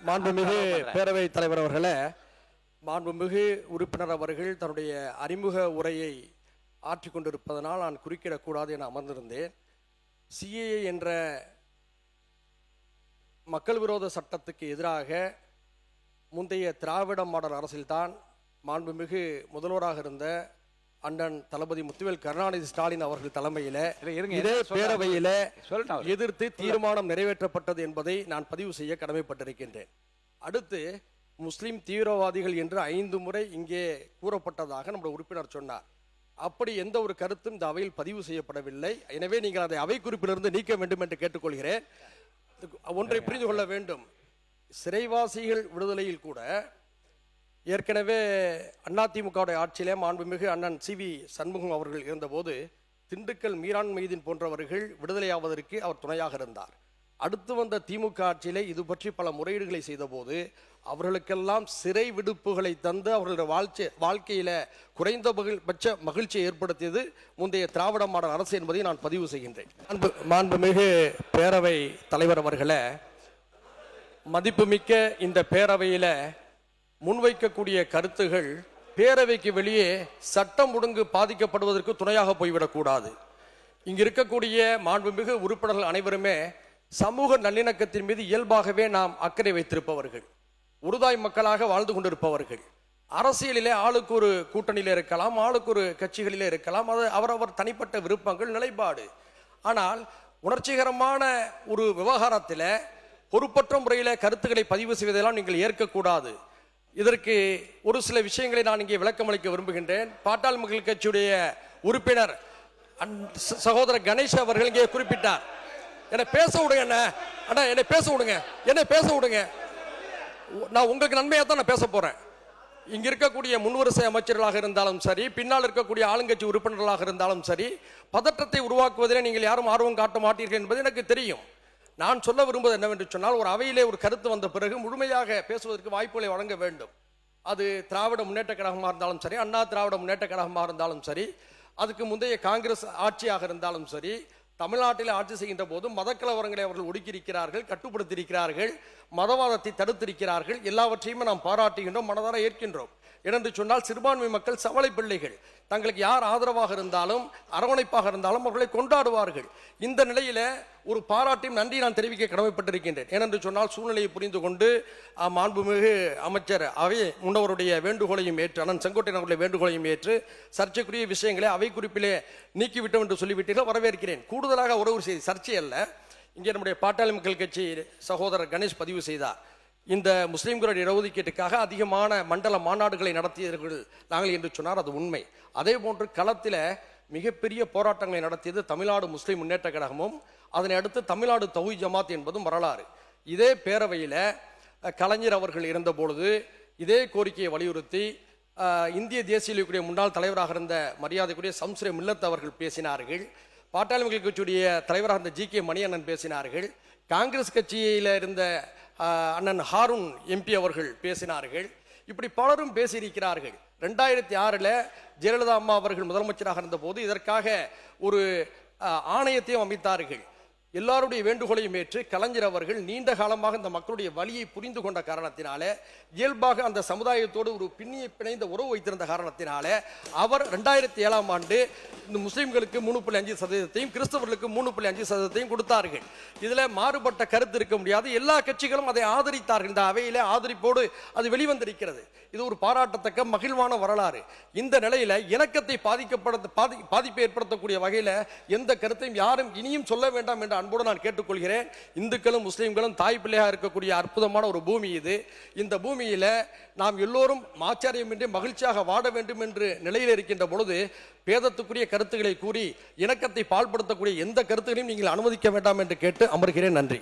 மாண்புமிகு பேரவைத் தலைவர் அவர்களே, மாண்புமிகு உறுப்பினர் அவர்கள் தன்னுடைய அறிமுக உரையை ஆற்றிக்கொண்டிருப்பதனால் நான் குறுக்கிடக்கூடாது என அமர்ந்திருந்தேன். சிஏஏ என்ற மக்கள் விரோத சட்டத்துக்கு எதிராக முந்தைய திராவிட மாடல் அரசில்தான் மாண்புமிகு முதல்வராக இருந்த அண்ணன் தளபதி முத்துவேல் கருணாநிதி ஸ்டாலின் அவர்கள் தலைமையில இதே பேரவையில எதிர்த்து தீர்மானம் நிறைவேற்றப்பட்டது என்பதை நான் பதிவு செய்ய கடமைப்பட்டிருக்கின்றேன். அடுத்து முஸ்லிம் தீவிரவாதிகள் என்று 5 முறை இங்கே கூறப்பட்டதாக நம்முடைய உறுப்பினர் சொன்னார். அப்படி எந்த ஒரு கருத்தும் இந்த அவையில் பதிவு செய்யப்படவில்லை. எனவே நீங்கள் அதை அவை குறிப்பிலிருந்து நீக்க வேண்டும் என்று கேட்டுக்கொள்கிறேன். ஒன்றை புரிந்து கொள்ள வேண்டும், சிறைவாசிகள் விடுதலையில் கூட ஏற்கனவே அதிமுகவுடைய ஆட்சியிலே மாண்புமிகு அண்ணன் CV சண்முகம் அவர்கள் இருந்தபோது திண்டுக்கல் மீரான் மைதீன் போன்றவர்கள் விடுதலையாவதற்கு அவர் துணையாக இருந்தார். அடுத்து வந்த திமுக ஆட்சியிலே இது பற்றி பல முறையீடுகளை செய்தபோது அவர்களுக்கெல்லாம் சிறை விடுப்புகளை தந்து அவர்களுடைய வாழ்க்கையில குறைந்தபட்ச மகிழ்ச்சியை ஏற்படுத்தியது முந்தைய திராவிட மாடல் அரசு என்பதை நான் பதிவு செய்கின்றேன். மாண்புமிகு பேரவை தலைவர் அவர்களே, மதிப்புமிக்க இந்த பேரவையில முன்வைக்கக்கூடிய கருத்துகள் பேரவைக்கு வெளியே சட்டம் ஒழுங்கு பாதிக்கப்படுவதற்கு துணையாக போய்விடக்கூடாது. இங்கு இருக்கக்கூடிய மாண்புமிகு உறுப்பினர்கள் அனைவருமே சமூக நல்லிணக்கத்தின் மீது இயல்பாகவே நாம் அக்கறை வைத்திருப்பவர்கள், உறுதாய் மக்களாக வாழ்ந்து கொண்டிருப்பவர்கள். அரசியலிலே ஆளுக்கு ஒரு கூட்டணியிலே இருக்கலாம், ஆளுக்கு ஒரு கட்சிகளிலே இருக்கலாம், அது அவரவர் தனிப்பட்ட விருப்பங்கள், நிலைப்பாடு. ஆனால் உணர்ச்சிகரமான ஒரு விவகாரத்தில் பொறுப்பற்ற முறையில் கருத்துக்களை பதிவு செய்வதெல்லாம் நீங்கள் ஏற்கக்கூடாது. இதற்கு ஒரு சில விஷயங்களை நான் இங்கே விளக்கமளிக்க விரும்புகின்றேன். பாட்டாளி மக்கள் கட்சியுடைய உறுப்பினர் சகோதரர் கணேஷ் அவர்கள் இங்கே குறிப்பிட்டார். என்னை பேச விடுங்க அண்ணா, என்னை பேச விடுங்க, என்னை பேச விடுங்க. நான் உங்களுக்கு நன்மையாக தான் நான் பேச போறேன். இங்க இருக்கக்கூடிய முன்வரிசை அமைச்சர்களாக இருந்தாலும் சரி, பின்னால் இருக்கக்கூடிய ஆளுங்கட்சி உறுப்பினர்களாக இருந்தாலும் சரி, பதற்றத்தை உருவாக்குவதில் நீங்கள் யாரும் ஆர்வம் காட்ட மாட்டீர்கள் என்பது எனக்கு தெரியும். நான் சொல்ல விரும்புவது என்னவென்று சொன்னால், ஒரு அவையிலே ஒரு கருத்து வந்த பிறகு முழுமையாக பேசுவதற்கு வாய்ப்புகளை வழங்க வேண்டும். அது திராவிட முன்னேற்ற கழகமாக இருந்தாலும் சரி, அண்ணா திராவிட முன்னேற்ற கழகமாக இருந்தாலும் சரி, அதுக்கு முந்தைய காங்கிரஸ் ஆட்சியாக இருந்தாலும் சரி, தமிழ்நாட்டில் ஆட்சி செய்கின்ற போது மதக்கலவரங்களை அவர்கள் ஒடுக்கியிருக்கிறார்கள், கட்டுப்படுத்தியிருக்கிறார்கள், மதவாதத்தை தடுத்திருக்கிறார்கள். எல்லாவற்றையுமே நாம் பாராட்டுகின்றோம், மனதார ஏற்கின்றோம். ஏனென்று சொன்னால் சிறுபான்மை மக்கள் சவளை பிள்ளைகள், தங்களுக்கு யார் ஆதரவாக இருந்தாலும் அரவணைப்பாக இருந்தாலும் அவர்களை கொண்டாடுவார்கள். இந்த நிலையில ஒரு பாராட்டையும் நன்றி நான் தெரிவிக்க கடமைப்பட்டிருக்கின்றேன். ஏனென்று சொன்னால் சூழ்நிலையை புரிந்து கொண்டு மாண்புமிகு அமைச்சர் அவை முன்னவருடைய வேண்டுகோளையும் ஏற்று, அண்ணன் செங்கோட்டையன் அவருடைய வேண்டுகோளையும் ஏற்று சர்ச்சைக்குரிய விஷயங்களை அவை குறிப்பிலே நீக்கிவிட்டோம் என்று சொல்லிவிட்டீர்கள், வரவேற்கிறேன். கூடுதலாக ஒரு செய்தி, சர்ச்சை அல்ல, இங்கே நம்முடைய பாட்டாளி மக்கள் கட்சி சகோதரர் கணேஷ் பதிவு செய்தார். இந்த முஸ்லீம்களுடைய இடஒதுக்கீட்டுக்காக அதிகமான மண்டல மாநாடுகளை நடத்தியவர்கள் நாங்கள் என்று சொன்னார். அது உண்மை. அதே போன்று களத்தில் மிகப்பெரிய போராட்டங்களை நடத்தியது தமிழ்நாடு முஸ்லீம் முன்னேற்ற கழகமும், அதனை அடுத்து தமிழ்நாடு தௌஹீத் ஜமாத் என்பதும் வரலாறு. இதே பேரவையில் கலைஞர் அவர்கள் இருந்த பொழுது இதே கோரிக்கையை வலியுறுத்தி இந்திய தேசிய லீக்குடைய முன்னாள் தலைவராக இருந்த மரியாதைக்குரிய சம்ஸ்ரே மில்லத் அவர்கள் பேசினார்கள். பாட்டாளி மக்கள் கட்சியுடைய தலைவராக இருந்த GK மணியண்ணன் பேசினார்கள். காங்கிரஸ் கட்சியில் இருந்த அண்ணன் ஹாரூன் MP அவர்கள் பேசினார்கள். இப்படி பலரும் பேசியிருக்கிறார்கள். 2006 ஜெயலலிதா அம்மா அவர்கள் முதலமைச்சராக இருந்த போது இதற்காக ஒரு ஆணையத்தையும் அமைத்தார்கள். எல்லாருடைய வேண்டுகோளையும் ஏற்று கலைஞர் அவர்கள் நீண்ட காலமாக இந்த மக்களுடைய வலியை புரிந்து கொண்ட காரணத்தினாலே, இயல்பாக அந்த சமுதாயத்தோடு ஒரு பிணைந்த உறவு வைத்திருந்த காரணத்தினாலே அவர் 2007ஆம் ஆண்டு இந்த முஸ்லிம்களுக்கு 3.5%, கிறிஸ்தவர்களுக்கு 3.5% கொடுத்தார்கள். இதில் மாறுபட்ட கருத்து இருக்க முடியாது. எல்லா கட்சிகளும் அதை ஆதரித்தார்கள். இந்த அவையிலே ஆதரிப்போடு அது வெளிவந்திருக்கிறது. இது ஒரு பாராட்டத்தக்க மகிழ்வான வரலாறு. இந்த நிலையில இணக்கத்தை பாதிப்பை ஏற்படுத்தக்கூடிய வகையில் எந்த கருத்தையும் யாரும் இனியும் சொல்ல வேண்டாம் என்ற அன்போடு நான் கேட்டுக்கொள்கிறேன். இந்துக்களும் முஸ்லீம்களும் தாய் பிள்ளையாக இருக்கக்கூடிய அற்புதமான ஒரு பூமி இது. இந்த பூமியில நாம் எல்லோரும் ஆச்சரியமின்றி மகிழ்ச்சியாக வாழ வேண்டும் என்று நிலையில் இருக்கின்ற பொழுது பேதத்துக்குரிய கருத்துக்களை கூறி இணக்கத்தை பால்படுத்தக்கூடிய எந்த கருத்துகளையும் நீங்கள் அனுமதிக்க வேண்டாம் என்று கேட்டு அமர்கிறேன். நன்றி.